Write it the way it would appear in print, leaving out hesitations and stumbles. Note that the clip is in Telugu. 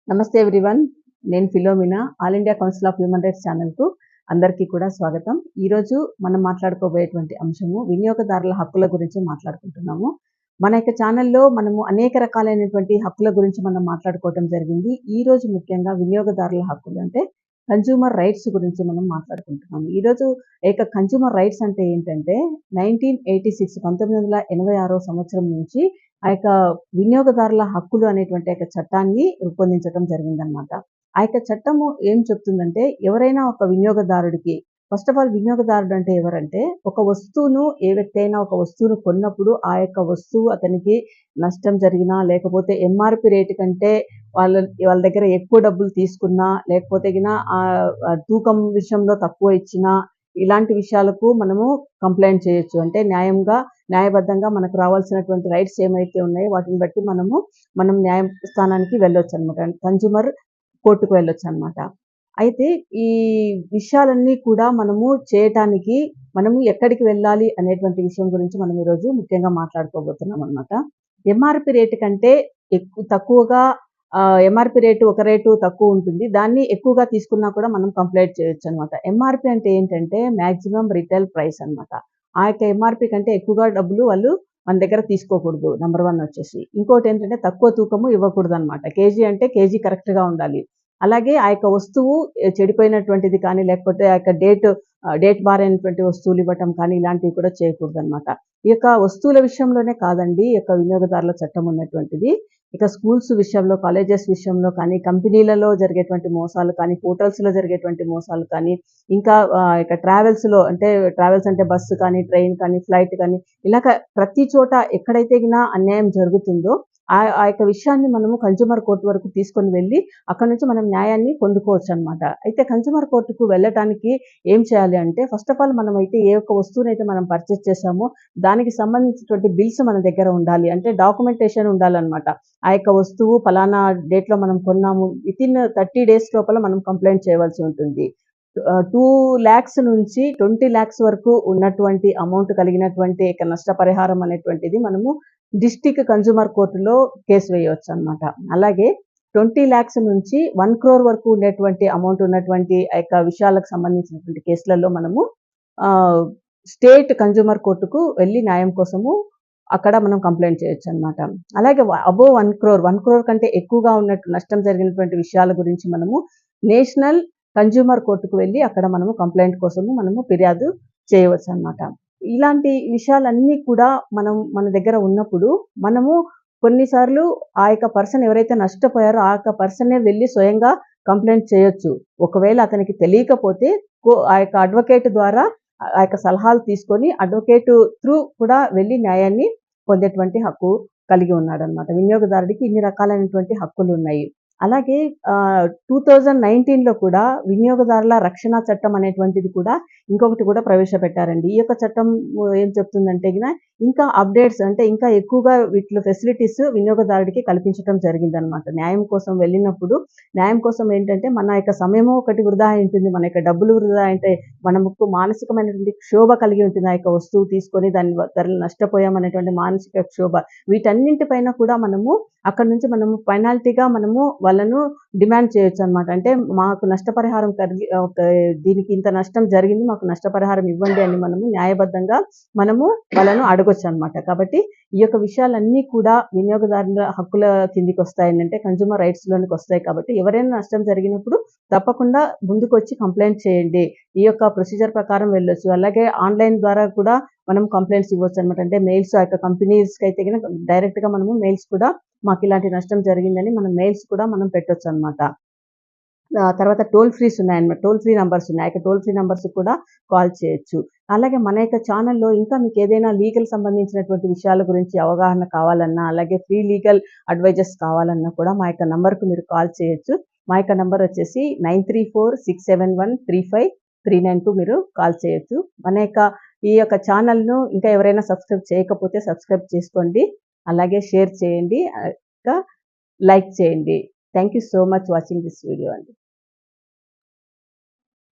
నమస్తే ఎవ్రీవన్. నేను Philomena. All India council of human rights ఛానల్‌కు అందరికీ కూడా స్వాగతం. ఈరోజు మనం మాట్లాడుకోబోయేటువంటి అంశము వినియోగదారుల హక్కుల గురించి మాట్లాడుకుంటున్నాము. మన యొక్క ఛానల్‌లో మనము అనేక రకాలైనటువంటి హక్కుల గురించి మనం మాట్లాడుకోవటం జరిగింది. ఈరోజు ముఖ్యంగా వినియోగదారుల హక్కులు అంటే కన్స్యూమర్ రైట్స్ గురించి మనం మాట్లాడుకుంటున్నాము. ఈరోజు కన్స్యూమర్ రైట్స్ అంటే ఏంటంటే 1986 సంవత్సరం నుంచి ఆ యొక్క వినియోగదారుల హక్కులు అనేటువంటి చట్టాన్ని రూపొందించడం జరిగిందనమాట. ఆ యొక్క చట్టము ఏం చెప్తుందంటే ఎవరైనా ఒక వినియోగదారుడికి ఫస్ట్ ఆఫ్ ఆల్ వినియోగదారుడు అంటే ఎవరంటే ఒక వస్తువును ఏ వ్యక్తి అయినా ఒక వస్తువును కొన్నప్పుడు ఆ యొక్క వస్తువు అతనికి నష్టం జరిగినా లేకపోతే ఎంఆర్పి రేటు కంటే వాళ్ళ దగ్గర ఎక్కువ డబ్బులు తీసుకున్నా లేకపోతే తూకం విషయంలో తక్కువ ఇచ్చినా ఇలాంటి విషయాలకు మనము కంప్లైంట్ చేయొచ్చు. అంటే న్యాయబద్ధంగా మనకు రావాల్సినటువంటి రైట్స్ ఏమైతే ఉన్నాయో వాటిని బట్టి మనం న్యాయస్థానానికి వెళ్ళొచ్చు అనమాట. కన్స్యూమర్ కోర్టుకు వెళ్ళొచ్చు అనమాట. అయితే ఈ విషయాలన్నీ కూడా మనము చేయటానికి మనము ఎక్కడికి వెళ్ళాలి అనేటువంటి విషయం గురించి మనం ఈరోజు ముఖ్యంగా మాట్లాడుకోబోతున్నాం అనమాట. ఎంఆర్పి రేటు కంటే తక్కువగా ఎంఆర్పి రేటు ఒక రేటు తక్కువ ఉంటుంది. దాన్ని ఎక్కువగా తీసుకున్నా కూడా మనం కంప్లైంట్ చేయొచ్చు అనమాట. ఎంఆర్పి అంటే ఏంటంటే మ్యాక్సిమం రిటైల్ ప్రైస్ అనమాట. ఆ యొక్క ఎంఆర్పి కంటే ఎక్కువగా డబ్బులు వాళ్ళు మన దగ్గర తీసుకోకూడదు. నంబర్ 1 వచ్చేసి. ఇంకోటి ఏంటంటే తక్కువ తూకము ఇవ్వకూడదు అనమాట. కేజీ అంటే కేజీ కరెక్ట్‌గా ఉండాలి. అలాగే ఆ యొక్క వస్తువు చెడిపోయినటువంటిది కానీ లేకపోతే ఆ యొక్క డేట్ బారైనటువంటి వస్తువులు ఇవ్వటం కానీ ఇలాంటివి కూడా చేయకూడదనమాట. ఈ యొక్క వస్తువుల విషయంలోనే కాదండి ఈ యొక్క వినియోగదారుల చట్టం ఉన్నటువంటిది. ఇక స్కూల్స్ విషయంలో, కాలేజెస్ విషయంలో కానీ, కంపెనీలలో జరిగేటువంటి మోసాలు కానీ, హోటల్స్‌లో జరిగేటువంటి మోసాలు కానీ, ఇంకా ఇక ట్రావెల్స్ అంటే బస్సు కానీ, ట్రైన్ కానీ, ఫ్లైట్ కానీ ఇలాగ ప్రతి చోట ఎక్కడైతే అన్యాయం జరుగుతుందో ఆ యొక్క విషయాన్ని మనము కన్స్యూమర్ కోర్ట్ వరకు తీసుకొని వెళ్ళి అక్కడి నుంచి మనం న్యాయాన్ని పొందుకోవచ్చు అనమాట. అయితే కన్స్యూమర్ కోర్టుకు వెళ్ళటానికి ఏం చేయాలి అంటే ఫస్ట్ ఆఫ్ ఆల్ మనమైతే ఏ ఒక్క వస్తువునైతే మనం పర్చేస్ చేసామో దానికి సంబంధించినటువంటి బిల్స్ మన దగ్గర ఉండాలి. అంటే డాక్యుమెంటేషన్ ఉండాలన్నమాట. ఆ యొక్క వస్తువు పలానా డేట్‌లో మనం కొన్నాము. వితిన్ 30 డేస్ లోపల మనం కంప్లెయింట్ చేయవలసి ఉంటుంది. 2,00,000 నుంచి 20,00,000 వరకు ఉన్నటువంటి అమౌంట్ కలిగినటువంటి నష్టపరిహారం అనేటువంటిది మనము డిస్ట్రిక్ట్ కన్స్యూమర్ కోర్టులో కేసు వేయవచ్చు అనమాట. అలాగే 20,00,000 నుంచి 1 crore వరకు ఉండేటువంటి అమౌంట్ ఉన్నటువంటి ఆ యొక్క విషయాలకు సంబంధించినటువంటి కేసులలో మనము స్టేట్ కన్స్యూమర్ కోర్టుకు వెళ్ళి న్యాయం కోసము అక్కడ మనం కంప్లైంట్ చేయొచ్చు అనమాట. అలాగే అబోవ్ 1 crore కంటే ఎక్కువగా ఉన్నట్టు నష్టం జరిగినటువంటి విషయాల గురించి మనము నేషనల్ కన్స్యూమర్ కోర్టుకు వెళ్ళి అక్కడ మనము కంప్లైంట్ కోసము మనము ఫిర్యాదు చేయవచ్చు అనమాట. ఇలాంటి విషయాలన్నీ కూడా మన దగ్గర ఉన్నప్పుడు మనము కొన్నిసార్లు ఆ యొక్క పర్సన్ ఎవరైతే నష్టపోయారో ఆ యొక్క పర్సనే వెళ్ళి స్వయంగా కంప్లైంట్ చేయొచ్చు. ఒకవేళ అతనికి తెలియకపోతే ఆ యొక్క అడ్వకేట్ ద్వారా ఆ యొక్క సలహాలు తీసుకొని అడ్వకేట్ త్రూ కూడా వెళ్ళి న్యాయాన్ని పొందేటువంటి హక్కు కలిగి ఉన్నాడనమాట. వినియోగదారుడికి ఇన్ని రకాలైనటువంటి హక్కులు ఉన్నాయి. అలాగే 2019లో కూడా వినియోగదారుల రక్షణ చట్టం అనేటువంటిది కూడా ఇంకొకటి కూడా ప్రవేశపెట్టారండి. ఈ యొక్క చట్టం ఏం చెప్తుందంటే ఇంకా అప్డేట్స్ అంటే ఇంకా ఎక్కువగా వీటిలో ఫెసిలిటీస్ వినియోగదారుడికి కల్పించడం జరిగిందనమాట. న్యాయం కోసం వెళ్ళినప్పుడు న్యాయం కోసం ఏంటంటే మన యొక్క సమయము ఒకటి వృధా అయి ఉంటుంది. మన యొక్క డబ్బులు వృధా అంటే మనకు మానసికమైనటువంటి క్షోభ కలిగి ఉంటుంది. ఆ యొక్క వస్తువు తీసుకొని దాని ధరలు నష్టపోయామనేటువంటి మానసిక క్షోభ. వీటన్నింటిపైన కూడా మనము అక్కడి నుంచి మనము పెనాల్టీగా మనము వాళ్ళను డిమాండ్ చేయొచ్చు అనమాట. అంటే మాకు నష్టపరిహారం దీనికి ఇంత నష్టం జరిగింది, మాకు నష్టపరిహారం ఇవ్వండి అని మనము న్యాయబద్ధంగా వాళ్ళను అడగొచ్చు అనమాట. కాబట్టి ఈ యొక్క విషయాలన్నీ కూడా వినియోగదారుల హక్కుల కిందికి వస్తాయంటే కన్స్యూమర్ రైట్స్ లోనికి వస్తాయి. కాబట్టి ఎవరైనా నష్టం జరిగినప్పుడు తప్పకుండా ముందుకొచ్చి కంప్లైంట్ చేయండి. ఈ యొక్క ప్రొసీజర్ ప్రకారం వెళ్ళొచ్చు. అలాగే ఆన్లైన్ ద్వారా కూడా మనం కంప్లైంట్స్ ఇవ్వచ్చు అనమాట. అంటే మెయిల్స్ ఆ యొక్క కంపెనీస్కి అయితే డైరెక్ట్గా మనము మెయిల్స్ కూడా మాకు ఇలాంటి నష్టం జరిగిందని మనం మెయిల్స్ కూడా మనం పెట్టొచ్చు అనమాట. తర్వాత టోల్ ఫ్రీస్ ఉన్నాయన్నమాట. టోల్ ఫ్రీ నంబర్స్ ఉన్నాయి. టోల్ ఫ్రీ నంబర్స్ కూడా కాల్ చేయొచ్చు. అలాగే మన యొక్క ఛానల్‌లో ఇంకా మీకు ఏదైనా లీగల్ సంబంధించినటువంటి విషయాల గురించి అవగాహన కావాలన్నా, అలాగే ఫ్రీ లీగల్ అడ్వైజర్స్ కావాలన్నా కూడా మా యొక్క నంబర్‌కు మీరు కాల్ చేయొచ్చు. మా యొక్క నంబర్ వచ్చేసి 9346713539కు మీరు కాల్ చేయొచ్చు. ఈ యొక్క ఛానల్‌ను ఇంకా ఎవరైనా సబ్స్క్రైబ్ చేయకపోతే సబ్స్క్రైబ్ చేసుకోండి. అలాగే షేర్ చేయండి. ఇంకా లైక్ చేయండి. Thank you so much watching this video అండి.